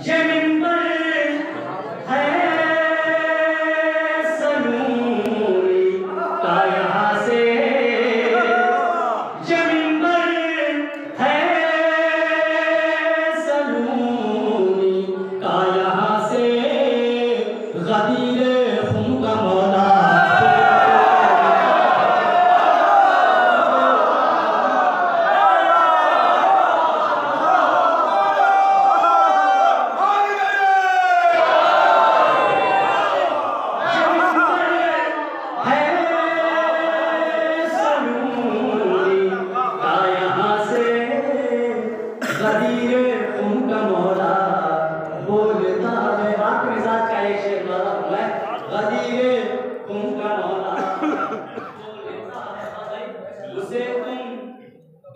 ये मिंबर है सनूरी का यहाँ से, ये मिंबर है सनूरी का यहाँ से, गदीर खुम का मौला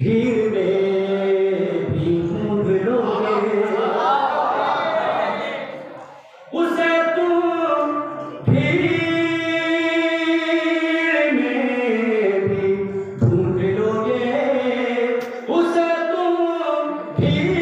भीड़ में भी ढूंढ लोगे, उसे तुम भीड़ में भी ढूंढ लोगे, उसे तुम भीड़